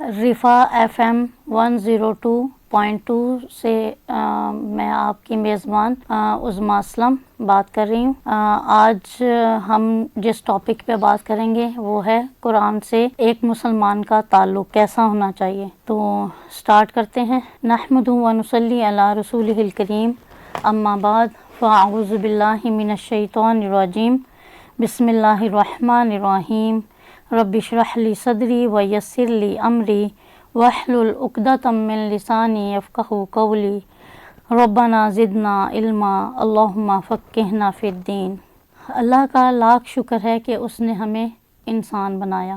رفا FM 102.2 سے میں آپ کی میزبان عظمیٰ اسلم بات کر رہی ہوں۔ آج ہم جس ٹاپک پہ بات کریں گے وہ ہے قرآن سے ایک مسلمان کا تعلق کیسا ہونا چاہیے۔ تو سٹارٹ کرتے ہیں۔ نحمدہ و نصلی علی رسولہ الکریم، اما بعد فاعوذ باللہ من الشیطان الرجیم، بسم اللہ الرحمن الرحیم۔ رب اشرح لی صدری ویسر لی امری واحلل عقدۃ من لسانی یفقہوا قولی ربنا زدنا علما اللہم فقہنا فی الدین۔ اللہ کا لاکھ شکر ہے کہ اس نے ہمیں انسان بنایا۔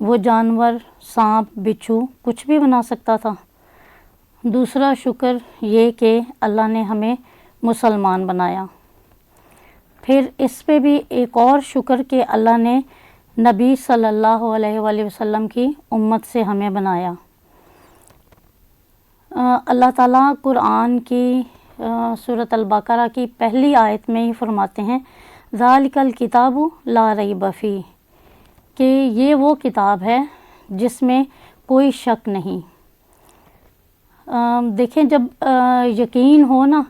وہ جانور، سانپ، بچھو کچھ بھی بنا سکتا تھا۔ دوسرا شکر یہ کہ اللہ نے ہمیں مسلمان بنایا۔ پھر اس پہ بھی ایک اور شکر کہ اللہ نے نبی صلی اللہ علیہ وآلہ وسلم کی امت سے ہمیں بنایا۔ اللہ تعالیٰ قرآن کی سورۃ البقرہ کی پہلی آیت میں ہی فرماتے ہیں ذالک الکتاب لا ریب فیہ، کہ یہ وہ کتاب ہے جس میں کوئی شک نہیں۔ دیکھیں، جب یقین ہو نا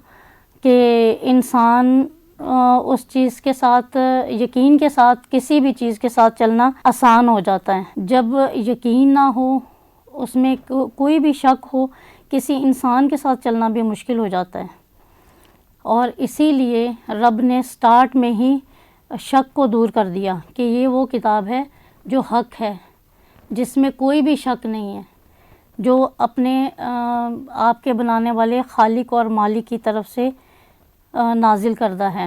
کہ انسان اس چیز کے ساتھ، یقین کے ساتھ کسی بھی چیز کے ساتھ چلنا آسان ہو جاتا ہے۔ جب یقین نہ ہو، اس میں کوئی بھی شک ہو، کسی انسان کے ساتھ چلنا بھی مشکل ہو جاتا ہے۔ اور اسی لیے رب نے سٹارٹ میں ہی شک کو دور کر دیا کہ یہ وہ کتاب ہے جو حق ہے، جس میں کوئی بھی شک نہیں ہے، جو اپنے آپ کے بنانے والے خالق اور مالک کی طرف سے نازل کردہ ہے۔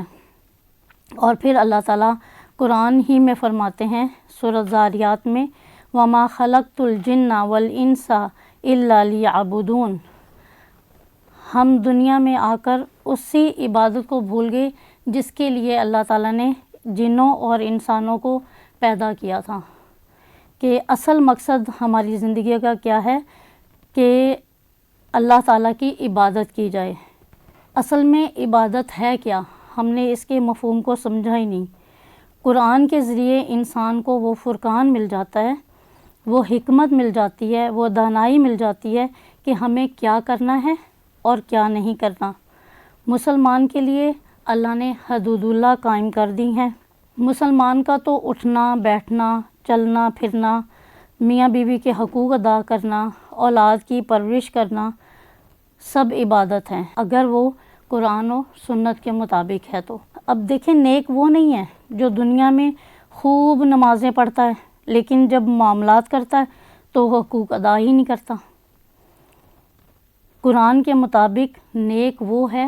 اور پھر اللہ تعالیٰ قرآن ہی میں فرماتے ہیں سورۃ ذاریات میں وَمَا خَلَقْتُ الْجِنَّ وَالْإِنسَ إِلَّا لِيَعْبُدُونَ۔ ہم دنیا میں آ کر اسی عبادت کو بھول گئے جس کے لیے اللہ تعالیٰ نے جنوں اور انسانوں کو پیدا کیا تھا، کہ اصل مقصد ہماری زندگی کا کیا ہے کہ اللہ تعالیٰ کی عبادت کی جائے۔ اصل میں عبادت ہے کیا؟ ہم نے اس کے مفہوم کو سمجھا ہی نہیں۔ قرآن کے ذریعے انسان کو وہ فرقان مل جاتا ہے، وہ حکمت مل جاتی ہے، وہ دانائی مل جاتی ہے کہ ہمیں کیا کرنا ہے اور کیا نہیں کرنا۔ مسلمان کے لیے اللہ نے حدود اللہ قائم کر دی ہیں۔ مسلمان کا تو اٹھنا، بیٹھنا، چلنا پھرنا، میاں بیوی کے حقوق ادا کرنا، اولاد کی پرورش کرنا، سب عبادت ہیں اگر وہ قرآن و سنت کے مطابق ہے تو۔ اب دیکھیں، نیک وہ نہیں ہے جو دنیا میں خوب نمازیں پڑھتا ہے لیکن جب معاملات کرتا ہے تو حقوق ادا ہی نہیں کرتا۔ قرآن کے مطابق نیک وہ ہے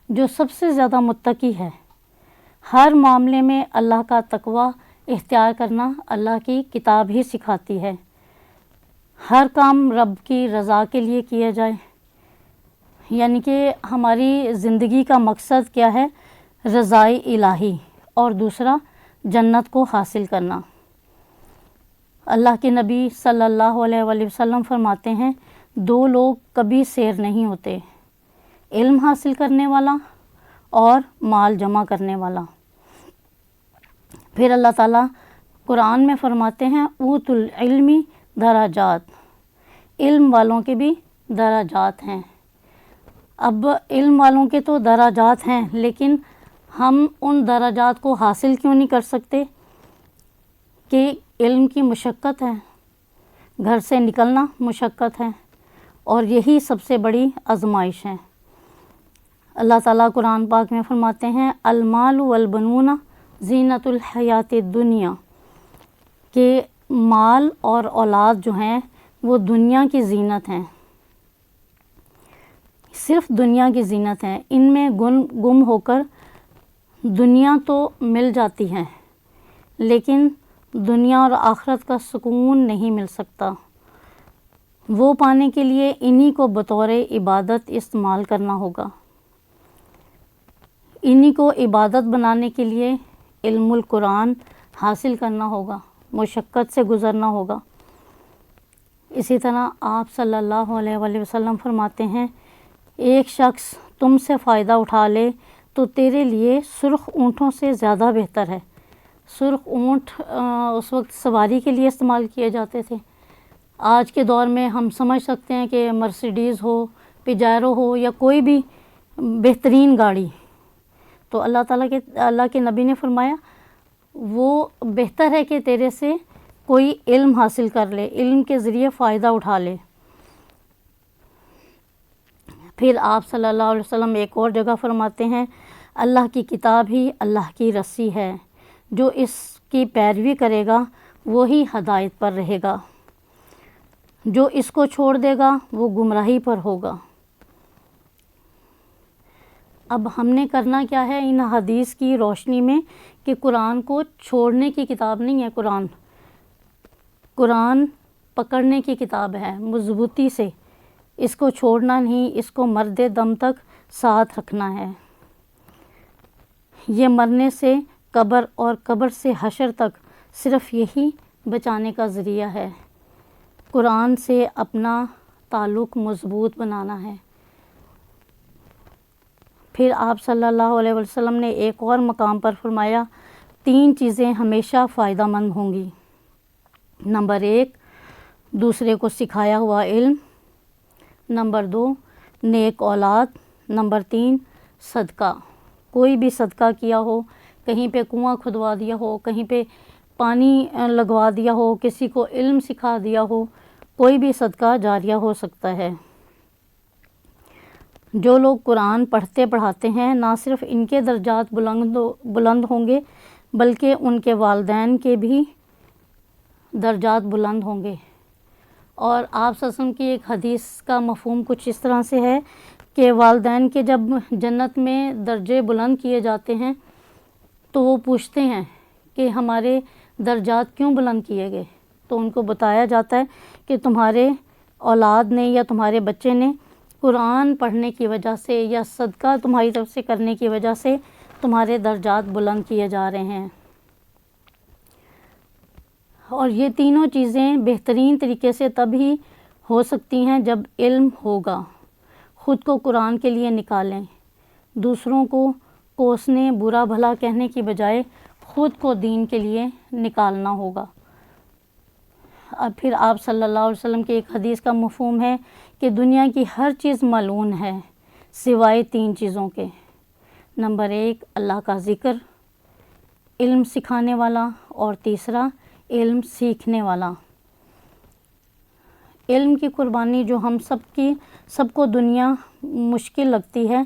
جو سب سے زیادہ متقی ہے۔ ہر معاملے میں اللہ کا تقوی اختیار کرنا اللہ کی کتاب ہی سکھاتی ہے۔ ہر کام رب کی رضا کے لیے کیا جائے، یعنی کہ ہماری زندگی کا مقصد کیا ہے؟ رضائے الہی، اور دوسرا جنت کو حاصل کرنا۔ اللہ کے نبی صلی اللہ علیہ وآلہ وسلم فرماتے ہیں دو لوگ کبھی سیر نہیں ہوتے، علم حاصل کرنے والا اور مال جمع کرنے والا۔ پھر اللہ تعالیٰ قرآن میں فرماتے ہیں اوت العلم درجات، علم والوں کے بھی درجات ہیں۔ اب علم والوں کے تو درجات ہیں، لیکن ہم ان درجات کو حاصل کیوں نہیں کر سکتے؟ کہ علم کی مشقت ہے، گھر سے نکلنا مشقت ہے، اور یہی سب سے بڑی آزمائش ہے۔ اللہ تعالیٰ قرآن پاک میں فرماتے ہیں المال والبنون زینت الحیات الدنیا، کہ مال اور اولاد جو ہیں وہ دنیا کی زینت ہیں، صرف دنیا کی زینت ہیں۔ ان میں گم ہو کر دنیا تو مل جاتی ہے لیکن دنیا اور آخرت کا سکون نہیں مل سکتا۔ وہ پانے کے لیے انہی کو بطور عبادت استعمال کرنا ہوگا۔ انہی کو عبادت بنانے کے لیے علم القرآن حاصل کرنا ہوگا، مشقت سے گزرنا ہوگا۔ اسی طرح آپ صلی اللہ علیہ وآلہ وسلم فرماتے ہیں ایک شخص تم سے فائدہ اٹھا لے تو تیرے لیے سرخ اونٹوں سے زیادہ بہتر ہے۔ سرخ اونٹ اس وقت سواری کے لیے استعمال کیے جاتے تھے، آج کے دور میں ہم سمجھ سکتے ہیں کہ مرسیڈیز ہو، پجیرو ہو یا کوئی بھی بہترین گاڑی، تو اللہ کے نبی نے فرمایا وہ بہتر ہے کہ تیرے سے کوئی علم حاصل کر لے، علم کے ذریعے فائدہ اٹھا لے۔ پھر آپ صلی اللہ علیہ وسلم ایک اور جگہ فرماتے ہیں، اللہ کی کتاب ہی اللہ کی رسی ہے، جو اس کی پیروی کرے گا وہی ہدایت پر رہے گا، جو اس کو چھوڑ دے گا وہ گمراہی پر ہوگا۔ اب ہم نے کرنا کیا ہے ان حدیث کی روشنی میں کہ قرآن کو چھوڑنے کی کتاب نہیں ہے، قرآن پکڑنے کی کتاب ہے، مضبوطی سے اس کو چھوڑنا نہیں، اس کو مرد دم تک ساتھ رکھنا ہے۔ یہ مرنے سے قبر اور قبر سے حشر تک صرف یہی بچانے کا ذریعہ ہے، قرآن سے اپنا تعلق مضبوط بنانا ہے۔ پھر آپ صلی اللہ علیہ وسلم نے ایک اور مقام پر فرمایا، 3 چیزیں ہمیشہ فائدہ مند ہوں گی۔ نمبر 1، دوسرے کو سکھایا ہوا علم۔ نمبر 2، نیک اولاد۔ نمبر 3، صدقہ۔ کوئی بھی صدقہ کیا ہو، کہیں پہ کنواں کھدوا دیا ہو، کہیں پہ پانی لگوا دیا ہو، کسی کو علم سکھا دیا ہو، کوئی بھی صدقہ جاریہ ہو سکتا ہے۔ جو لوگ قرآن پڑھتے پڑھاتے ہیں، نہ صرف ان کے درجات بلند ہوں گے بلکہ ان کے والدین کے بھی درجات بلند ہوں گے۔ اور آپ صلی اللہ علیہ وسلم کی ایک حدیث کا مفہوم کچھ اس طرح سے ہے کہ والدین کے جب جنت میں درجے بلند کیے جاتے ہیں تو وہ پوچھتے ہیں کہ ہمارے درجات کیوں بلند کیے گئے، تو ان کو بتایا جاتا ہے کہ تمہارے اولاد نے یا تمہارے بچے نے قرآن پڑھنے کی وجہ سے یا صدقہ تمہاری طرف سے کرنے کی وجہ سے تمہارے درجات بلند کیے جا رہے ہیں۔ اور یہ تینوں چیزیں بہترین طریقے سے تب ہی ہو سکتی ہیں جب علم ہوگا۔ خود کو قرآن کے لیے نکالیں، دوسروں کو کوسنے برا بھلا کہنے کی بجائے خود کو دین کے لیے نکالنا ہوگا۔ اب پھر آپ صلی اللہ علیہ وسلم کی ایک حدیث کا مفہوم ہے کہ دنیا کی ہر چیز ملعون ہے سوائے 3 چیزوں کے۔ نمبر 1، اللہ کا ذکر، علم سکھانے والا، اور تیسرا علم سیکھنے والا۔ علم کی قربانی جو ہم سب کو دنیا مشکل لگتی ہے،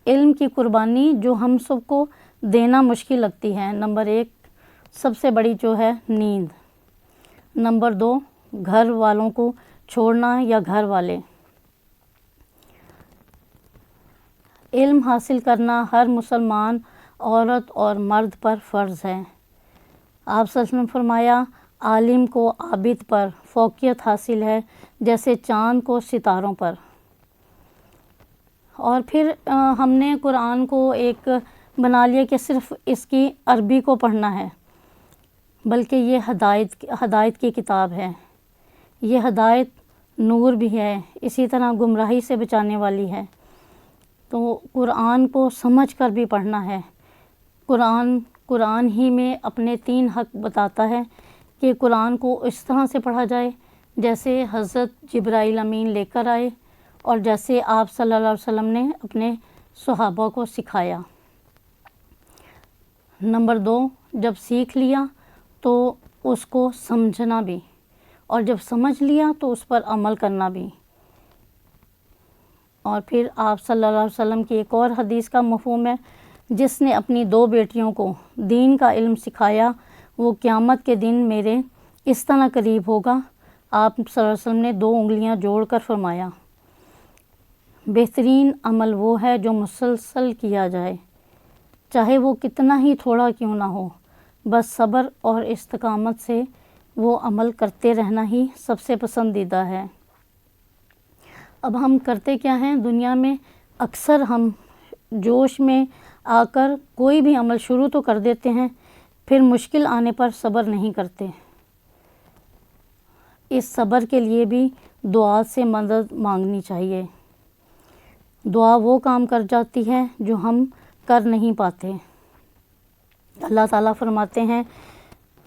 علم کی قربانی جو ہم سب کو دینا مشکل لگتی ہے۔ نمبر 1 سب سے بڑی جو ہے نیند۔ نمبر 2 گھر والوں کو چھوڑنا یا گھر والے۔ علم حاصل کرنا ہر مسلمان عورت اور مرد پر فرض ہے۔ آپ صلی اللہ علیہ وسلم فرمایا، عالم کو عابد پر فوقیت حاصل ہے جیسے چاند کو ستاروں پر۔ اور پھر ہم نے قرآن کو ایک بنا لیا کہ صرف اس کی عربی کو پڑھنا ہے، بلکہ یہ ہدایت کی کتاب ہے، یہ ہدایت نور بھی ہے، اسی طرح گمراہی سے بچانے والی ہے۔ تو قرآن کو سمجھ کر بھی پڑھنا ہے۔ قرآن ہی میں اپنے 3 حق بتاتا ہے کہ قرآن کو اس طرح سے پڑھا جائے جیسے حضرت جبرائیل امین لے کر آئے اور جیسے آپ صلی اللہ علیہ وسلم نے اپنے صحابہ کو سکھایا۔ نمبر 2 جب سیکھ لیا تو اس کو سمجھنا بھی، اور جب سمجھ لیا تو اس پر عمل کرنا بھی۔ اور پھر آپ صلی اللہ علیہ وسلم کی ایک اور حدیث کا مفہوم ہے، جس نے اپنی 2 بیٹیوں کو دین کا علم سکھایا وہ قیامت کے دن میرے اس طرح قریب ہوگا۔ آپ صلی اللہ علیہ وسلم نے 2 انگلیاں جوڑ کر فرمایا، بہترین عمل وہ ہے جو مسلسل کیا جائے، چاہے وہ کتنا ہی تھوڑا کیوں نہ ہو، بس صبر اور استقامت سے وہ عمل کرتے رہنا ہی سب سے پسندیدہ ہے۔ اب ہم کرتے کیا ہیں دنیا میں، اکثر ہم جوش میں آ کر کوئی بھی عمل شروع تو کر دیتے ہیں، پھر مشکل آنے پر صبر نہیں کرتے۔ اس صبر کے لیے بھی دعا سے مدد مانگنی چاہیے۔ دعا وہ کام کر جاتی ہے جو ہم کر نہیں پاتے۔ اللہ تعالیٰ فرماتے ہیں،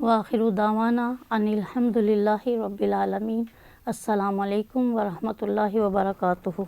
وآخر دعوانا ان الحمد للہ رب العالمین۔ السلام علیکم ورحمۃ اللہ وبرکاتہ۔